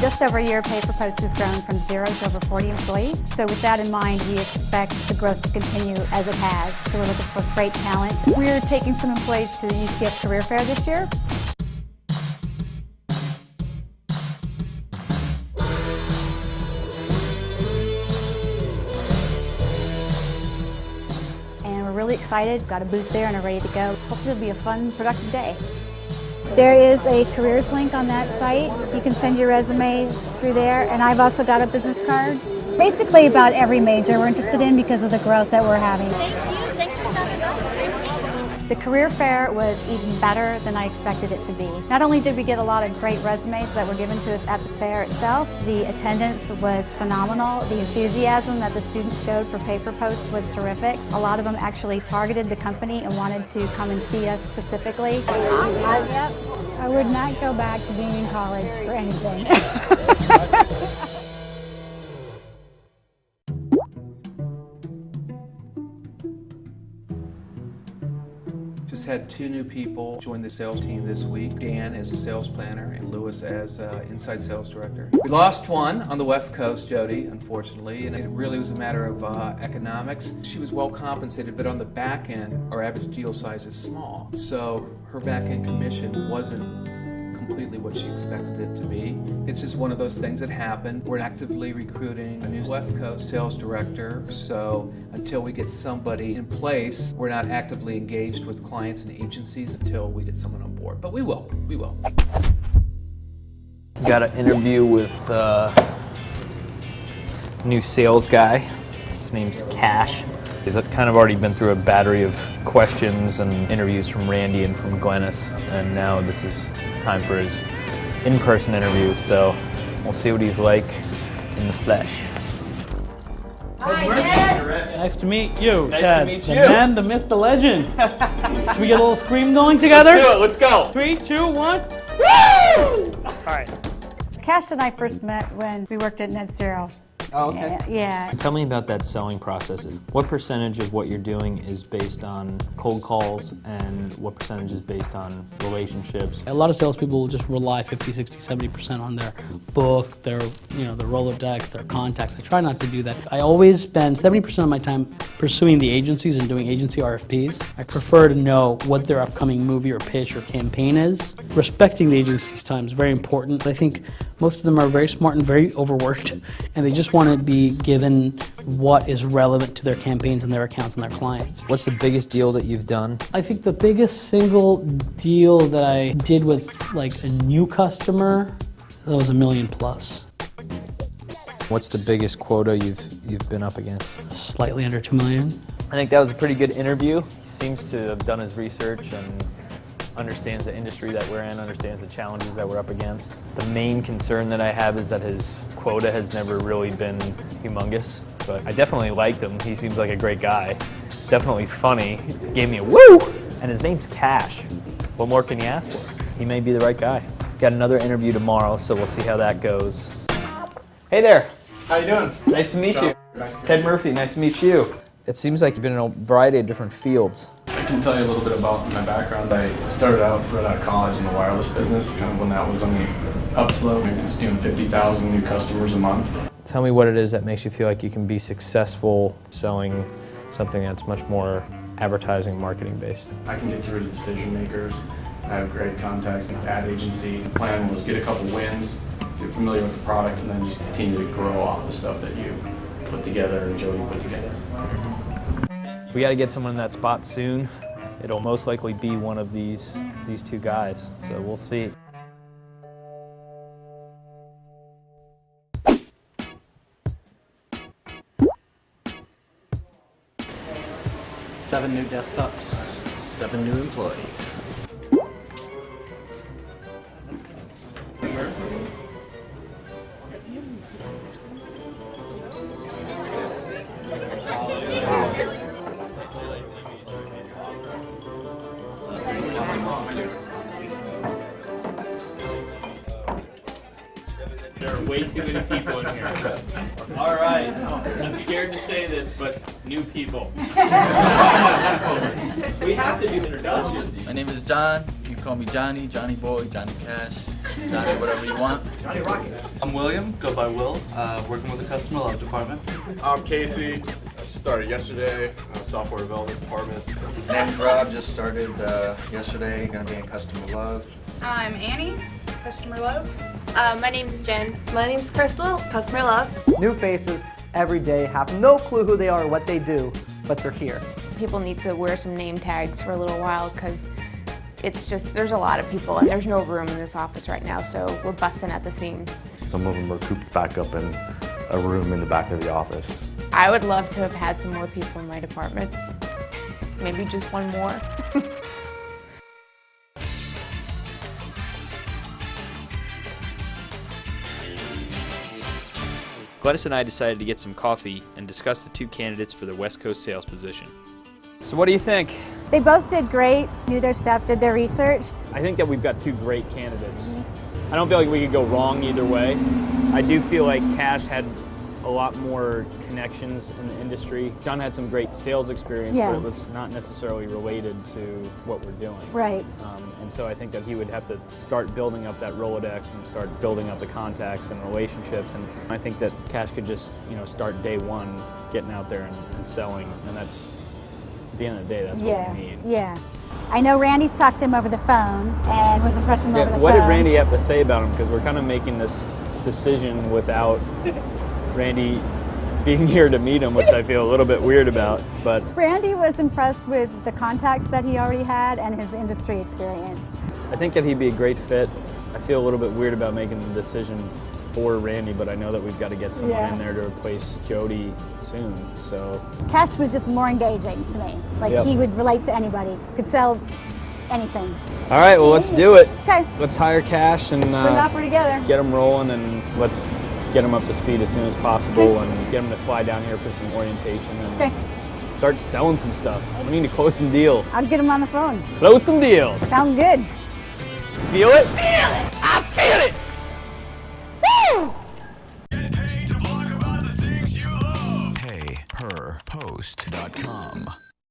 just over a year, PayPerPost has grown from 0 to over 40 employees. So with that in mind, we expect the growth to continue as it has. So we're looking for great talent. We're taking some employees to the UCF Career Fair this year. And we're really excited. We've got a booth there and are ready to go. Hopefully it'll be a fun, productive day. There is a careers link on that site. You can send your resume through there, and I've also got a business card. Basically about every major we're interested in because of the growth that we're having. Thank you. Thanks for stopping by. It's great to meet you. The career fair was even better than I expected it to be. Not only did we get a lot of great resumes that were given to us at the fair itself, the attendance was phenomenal. The enthusiasm that the students showed for PayPerPost was terrific. A lot of them actually targeted the company and wanted to come and see us specifically. I would not go back to being in college for anything. Just had 2 new people join the sales team this week. Dan as a sales planner and Lewis as inside sales director. We lost one on the West Coast, Jody, unfortunately, and it really was a matter of economics. She was well compensated, but on the back end, our average deal size is small. So her back end commission wasn't completely what she expected it to be. It's just one of those things that happen. We're actively recruiting a new West Coast sales director, so until we get somebody in place, we're not actively engaged with clients and agencies until we get someone on board. But we will. Got an interview with new sales guy. His name's Cash. He's kind of already been through a battery of questions and interviews from Randy and from Glennis, and now this is time for his in-person interview, so we'll see what he's like in the flesh. Hi, Ted! Nice to meet you, Nice Ted. to meet The you. man, the myth, the legend. Should we get a little scream going together? Let's do it, let's go! 3, 2, 1. Woo! All right. Cash and I first met when we worked at Net Zero. Oh, okay. Yeah. Tell me about that selling process. What percentage of what you're doing is based on cold calls and what percentage is based on relationships? A lot of salespeople just rely 50, 60, 70% on their book, their Rolodex, their contacts. I try not to do that. I always spend 70% of my time pursuing the agencies and doing agency RFPs. I prefer to know what their upcoming movie or pitch or campaign is. Respecting the agency's time is very important. I think most of them are very smart and very overworked, and they just want to be given what is relevant to their campaigns and their accounts and their clients. What's the biggest deal that you've done? I think the biggest single deal that I did with like a new customer, that was $1 million plus. What's the biggest quota you've been up against? Slightly under 2 million. I think that was a pretty good interview. He seems to have done his research and understands the industry that we're in, understands the challenges that we're up against. The main concern that I have is that his quota has never really been humongous, but I definitely liked him. He seems like a great guy. Definitely funny. Gave me a woo! And his name's Cash. What more can you ask for? He may be the right guy. Got another interview tomorrow, so we'll see how that goes. Hey there. How you doing? Nice to meet you. Nice to Ted meet you. Murphy, nice to meet you. It seems like you've been in a variety of different fields. I can tell you a little bit about my background. I started out right out of college in the wireless business, kind of when that was on the upslope. I was doing 50,000 new customers a month. Tell me what it is that makes you feel like you can be successful selling something that's much more advertising, marketing based. I can get through to decision makers. I have great contacts with ad agencies. The plan was get a couple wins, get familiar with the product, and then just continue to grow off the stuff that you put together and Jody put together. We got to get someone in that spot soon. It'll most likely be one of these 2 guys, so we'll see. Seven new desktops, 7 new employees. There are way too many people in here. All right, I'm scared to say this, but new people. We have to do introductions. My name is John. You can call me Johnny, Johnny Boy, Johnny Cash. Johnny, whatever you want. Johnny Rocket. I'm William, go by Will, working with the customer love department. I'm Casey. I started yesterday, software development department. Name's Rob, just started yesterday, gonna be in customer love. I'm Annie, customer love. My name's Jen. My name's Crystal, customer love. New faces every day, have no clue who they are or what they do, but they're here. People need to wear some name tags for a little while because it's just, there's a lot of people and there's no room in this office right now, so we're busting at the seams. Some of them are cooped back up in a room in the back of the office. I would love to have had some more people in my department. Maybe just one more. Gladys and I decided to get some coffee and discuss the two candidates for the West Coast sales position. So what do you think? They both did great, knew their stuff, did their research. I think that we've got two great candidates. I don't feel like we could go wrong either way. I do feel like Cash had a lot more connections in the industry. John had some great sales experience, but it was not necessarily related to what we're doing. Right. And so I think that he would have to start building up that Rolodex and start building up the contacts and relationships. And I think that Cash could just, start day one getting out there and selling. And that's, at the end of the day, that's what we need. Yeah. I know Randy's talked to him over the phone and was impressed with him over the phone. What did Randy have to say about him? Because we're kind of making this decision without Randy being here to meet him, which I feel a little bit weird about. But Randy was impressed with the contacts that he already had and his industry experience. I think that he'd be a great fit. I feel a little bit weird about making the decision for Randy, but I know that we've got to get someone in there to replace Jody soon. So Cash was just more engaging to me. Like he would relate to anybody, could sell anything. All right, well, let's do it. Okay. Let's hire Cash and put an offer together. Get him rolling, and let's get him up to speed as soon as possible and get him to fly down here for some orientation and start selling some stuff. We need to close some deals. I'll get him on the phone. Close some deals. Sound good. Feel it? Feel it! I feel it! Woo! PayPerPost.com